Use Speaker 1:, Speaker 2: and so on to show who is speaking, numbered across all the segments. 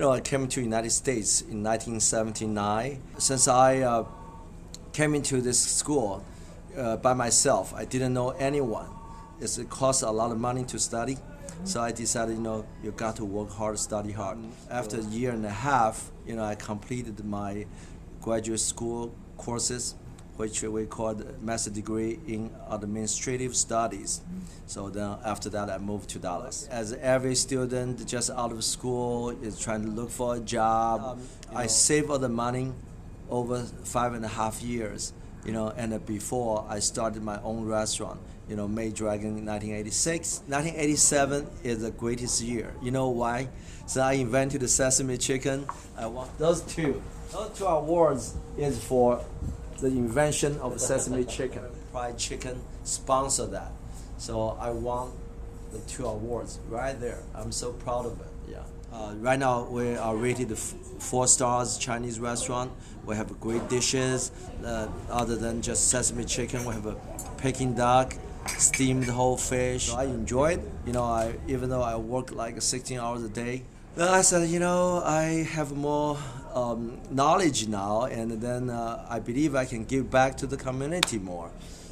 Speaker 1: I came to United States in 1979. Since I came into this school by myself, I didn't know anyone. It costs a lot of money to study. So I decided, you got to work hard, study hard. After a year and a half, I completed my graduate school courses, which we called master degree in administrative studies. So then after that, I moved to Dallas. As every student just out of school is trying to look for a job, I saved all the money over 5.5 years, and before I started my own restaurant, May Dragon in 1986. 1987 is the greatest year. You know why? So I invented the sesame chicken. I want those two awards is for the invention of sesame chicken. Fried chicken sponsor that. So I won the 2 awards right there. I'm so proud of it. Yeah. Right now we are rated 4 stars Chinese restaurant. We have great dishes. Other than just sesame chicken, we have a Peking duck, steamed whole fish. So I enjoyed. Even though I work like 16 hours a day, then I said, I have more knowledge now, and then I believe I can give back to the community more.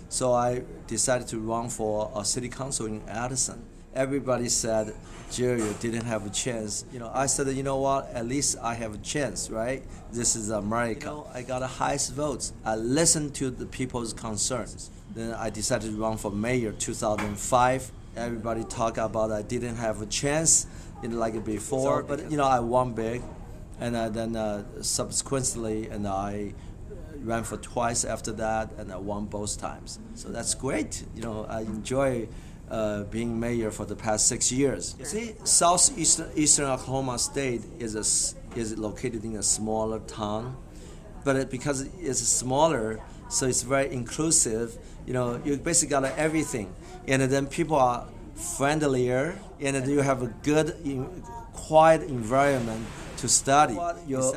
Speaker 1: So I decided to run for a city council in Addison. Everybody said, Jerry, you didn't have a chance. I said, you know what? At least I have a chance, right? This is America. I got the highest votes. I listened to the people's concerns. Then I decided to run for mayor 2005. Everybody talk about I didn't have a chance, like before, but I won big, and then subsequently, and I ran for twice after that, and I won both times. So that's great. I enjoy being mayor for the past 6 years. You see, southeastern Oklahoma State is located in a smaller town, but because it's smaller, so it's very inclusive. You basically got everything, and then people are friendlier, and you have a good, quiet environment to study. You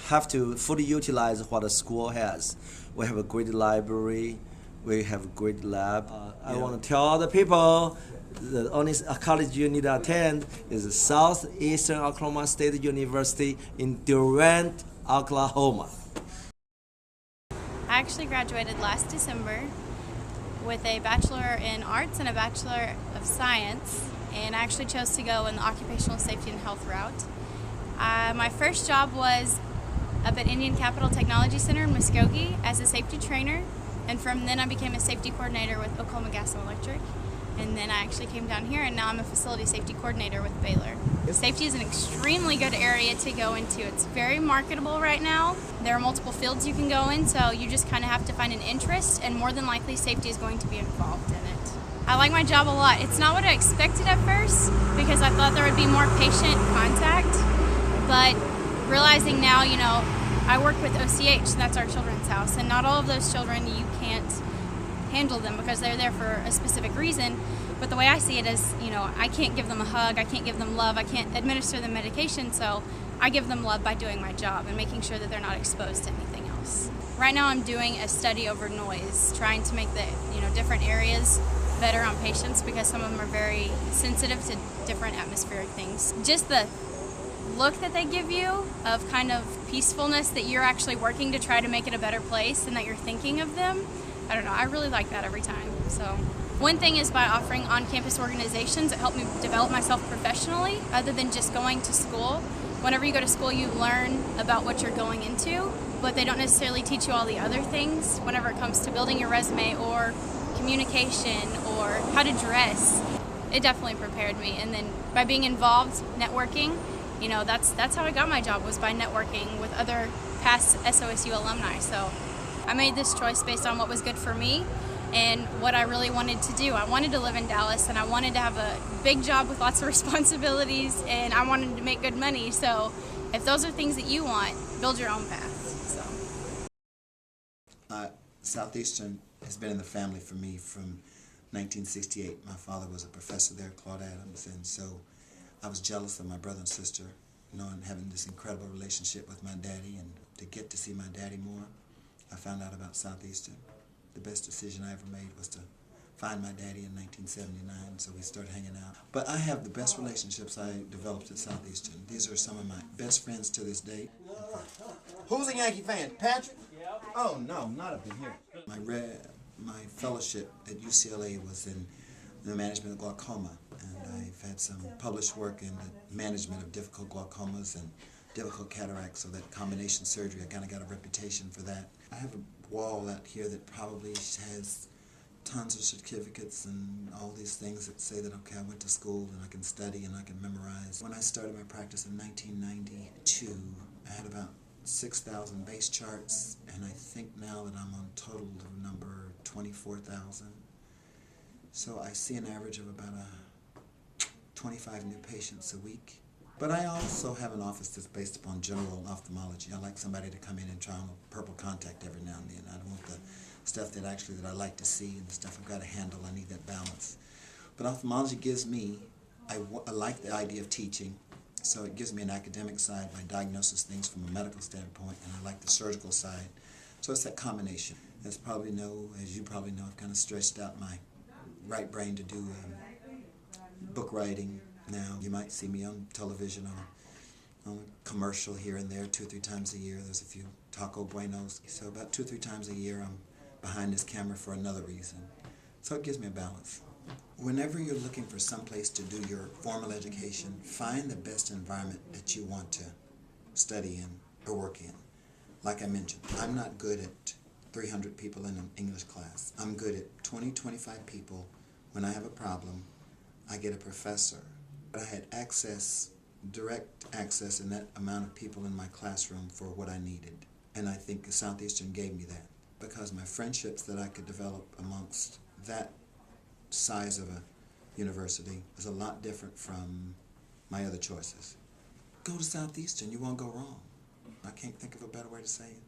Speaker 1: have to fully utilize what a school has. We have a great library. We have a great lab. I want to tell other people the only college you need to attend is Southeastern Oklahoma State University in Durant, Oklahoma.
Speaker 2: I actually graduated last December with a Bachelor in Arts and a Bachelor of Science, and I actually chose to go in the Occupational Safety and Health route. My first job was up at Indian Capital Technology Center in Muskogee as a safety trainer, and from then I became a safety coordinator with Oklahoma Gas and Electric, and then I actually came down here and now I'm a facility safety coordinator with Baylor. Safety is an extremely good area to go into. It's very marketable right now. There are multiple fields you can go in, so you just kind of have to find an interest, and more than likely safety is going to be involved in it. I like my job a lot. It's not what I expected at first because I thought there would be more patient contact, but realizing now, I work with OCH, that's our children's house, and not all of those children, you can't handle them because they're there for a specific reason. But the way I see it is, I can't give them a hug, I can't give them love, I can't administer them medication, so I give them love by doing my job and making sure that they're not exposed to anything else. Right now I'm doing a study over noise, trying to make the different areas better on patients because some of them are very sensitive to different atmospheric things. Just the look that they give you of kind of peacefulness, that you're actually working to try to make it a better place and that you're thinking of them, I don't know, I really like that every time. So one thing is by offering on-campus organizations, it helped me develop myself professionally other than just going to school. Whenever you go to school, you learn about what you're going into, but they don't necessarily teach you all the other things whenever it comes to building your resume or communication or how to dress. It definitely prepared me, and then by being involved, networking, that's how I got my job, was by networking with other past SOSU alumni. So I made this choice based on what was good for me and what I really wanted to do. I wanted to live in Dallas, and I wanted to have a big job with lots of responsibilities, and I wanted to make good money. So if those are things that you want, build your own path.
Speaker 3: Southeastern has been in the family for me from 1968. My father was a professor there, Claude Adams, and so I was jealous of my brother and sister, and having this incredible relationship with my daddy, and to get to see my daddy more, I found out about Southeastern. The best decision I ever made was to find my daddy in 1979, so we started hanging out. But I have the best relationships I developed at Southeastern. These are some of my best friends to this day. Who's a Yankee fan? Patrick? Oh, no, not up in here. My fellowship at UCLA was in the management of glaucoma, and I've had some published work in the management of difficult glaucomas and difficult cataracts, so that combination surgery, I kind of got a reputation for that. I have a wall out here that probably has tons of certificates and all these things that say that, okay, I went to school and I can study and I can memorize. When I started my practice in 1992, I had about 6,000 base charts, and I think now that I'm on total number 24,000. So I see an average of about 25 new patients a week. But I also have an office that's based upon general ophthalmology. I like somebody to come in and try on a purple contact every now and then. I don't want the stuff that I like to see and the stuff I've got to handle. I need that balance. But ophthalmology gives me, I like the idea of teaching, so it gives me an academic side by diagnosis things from a medical standpoint, and I like the surgical side. So it's that combination. As you probably know, I've kind of stretched out my right brain to do book writing. Now, you might see me on television on a commercial here and there 2 or 3 times a year. There's a few Taco Buenos. So about 2 or 3 times a year I'm behind this camera for another reason. So it gives me a balance. Whenever you're looking for some place to do your formal education, find the best environment that you want to study in or work in. Like I mentioned, I'm not good at 300 people in an English class. I'm good at 20, 25 people. When I have a problem, I get a professor. But I had direct access in that amount of people in my classroom for what I needed. And I think Southeastern gave me that, because my friendships that I could develop amongst that size of a university is a lot different from my other choices. Go to Southeastern, you won't go wrong. I can't think of a better way to say it.